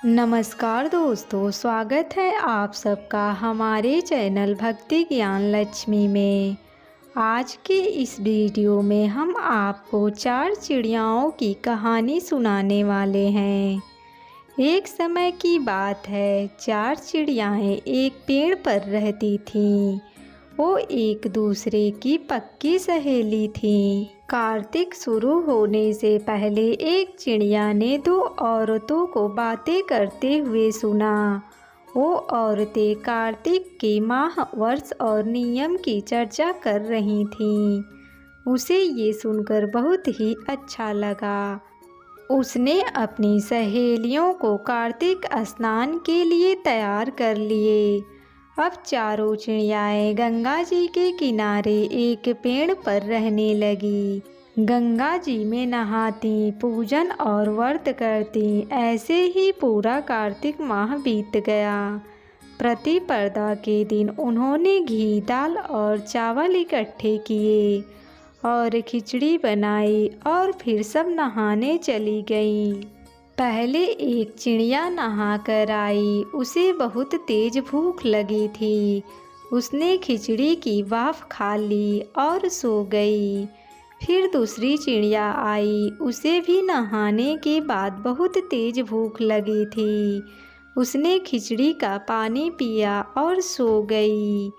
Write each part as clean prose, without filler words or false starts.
नमस्कार दोस्तों, स्वागत है आप सबका हमारे चैनल भक्ति ज्ञान लक्ष्मी में। आज के इस वीडियो में हम आपको 4 चिड़ियाओं की कहानी सुनाने वाले हैं। एक समय की बात है, 4 चिड़ियाएं एक पेड़ पर रहती थीं। वो एक दूसरे की पक्की सहेली थीं। कार्तिक शुरू होने से पहले एक चिड़िया ने 2 औरतों को बातें करते हुए सुना। वो औरतें कार्तिक के माह, वर्ष और नियम की चर्चा कर रही थीं। उसे ये सुनकर बहुत ही अच्छा लगा। उसने अपनी सहेलियों को कार्तिक स्नान के लिए तैयार कर लिए। अब चारों चिड़ियाएं गंगा जी के किनारे एक पेड़ पर रहने लगी। गंगा जी में नहाती, पूजन और व्रत करती। ऐसे ही पूरा कार्तिक माह बीत गया। प्रतिपदा के दिन उन्होंने घी, दाल और चावल इकट्ठे किए और खिचड़ी बनाई और फिर सब नहाने चली गईं। पहले एक चिड़िया नहा कर आई। उसे बहुत तेज भूख लगी थी। उसने खिचड़ी की वाफ खा ली और सो गई। फिर दूसरी चिड़िया आई। उसे भी नहाने के बाद बहुत तेज भूख लगी थी। उसने खिचड़ी का पानी पिया और सो गई।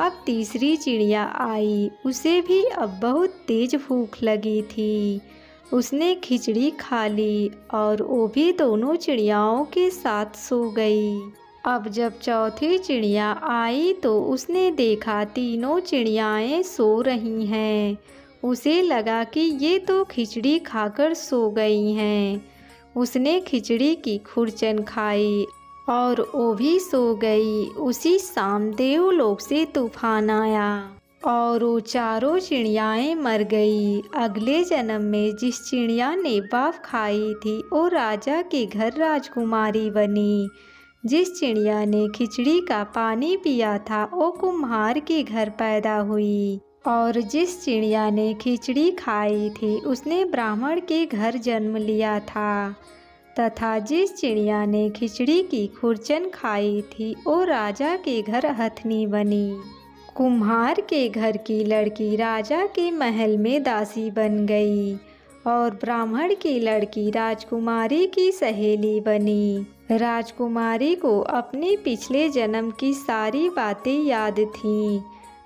अब तीसरी चिड़िया आई। उसे भी अब बहुत तेज भूख लगी थी। उसने खिचड़ी खा ली और वो भी दोनों चिड़ियाओं के साथ सो गई। अब जब चौथी चिड़िया आई तो उसने देखा तीनों चिड़ियाएं सो रही हैं। उसे लगा कि ये तो खिचड़ी खाकर सो गई हैं। उसने खिचड़ी की खुरचन खाई और वो भी सो गई। उसी शाम देवलोक से तूफान आया और वो चारों चिड़ियाएं मर गई। अगले जन्म में जिस चिड़िया ने वाफ खाई थी वो राजा के घर राजकुमारी बनी। जिस चिड़िया ने खिचड़ी का पानी पिया था वो कुम्हार के घर पैदा हुई और जिस चिड़िया ने खिचड़ी खाई थी उसने ब्राह्मण के घर जन्म लिया था तथा जिस चिड़िया ने खिचड़ी की खुरचन खाई थी वो राजा के घर हथनी बनी। कुम्हार के घर की लड़की राजा के महल में दासी बन गई और ब्राह्मण की लड़की राजकुमारी की सहेली बनी। राजकुमारी को अपने पिछले जन्म की सारी बातें याद थीं।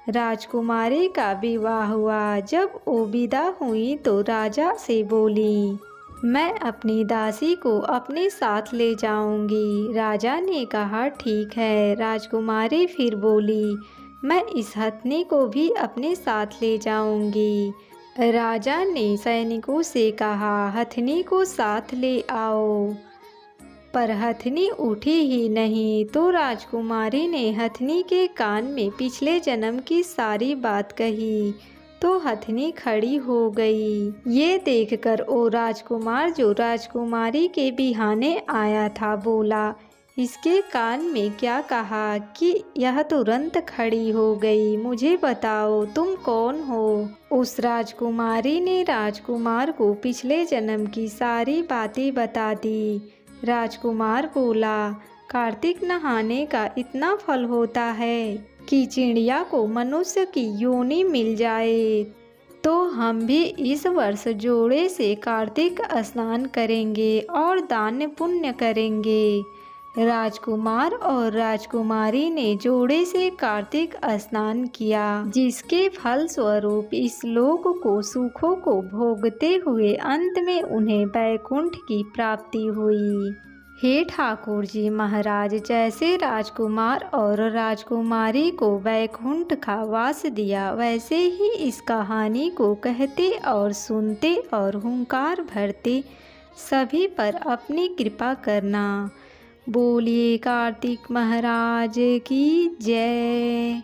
राजकुमारी का विवाह हुआ। जब वो विदा हुई तो राजा से बोली, मैं अपनी दासी को अपने साथ ले जाऊंगी। राजा ने कहा, ठीक है। राजकुमारी फिर बोली, मैं इस हथनी को भी अपने साथ ले जाऊंगी। राजा ने सैनिकों से कहा, हथनी को साथ ले आओ। पर हथनी उठी ही नहीं तो राजकुमारी ने हथनी के कान में पिछले जन्म की सारी बात कही तो हथनी खड़ी हो गई। ये देखकर वो राजकुमार जो राजकुमारी के बिहाने आया था बोला, इसके कान में क्या कहा कि यह तुरंत खड़ी हो गई? मुझे बताओ तुम कौन हो? उस राजकुमारी ने राजकुमार को पिछले जन्म की सारी बातें बता दी। राजकुमार बोला, कार्तिक नहाने का इतना फल होता है कि चिड़िया को मनुष्य की योनि मिल जाए तो हम भी इस वर्ष जोड़े से कार्तिक स्नान करेंगे और दान पुण्य करेंगे। राजकुमार और राजकुमारी ने जोड़े से कार्तिक स्नान किया, जिसके फल स्वरूप इस लोक को सुखों को भोगते हुए अंत में उन्हें वैकुंठ की प्राप्ति हुई। हे ठाकुर जी महाराज, जैसे राजकुमार और राजकुमारी को वैकुंठ का वास दिया वैसे ही इस कहानी को कहते और सुनते और हुंकार भरते सभी पर अपनी कृपा करना। बोलिए कार्तिक महाराज की जय।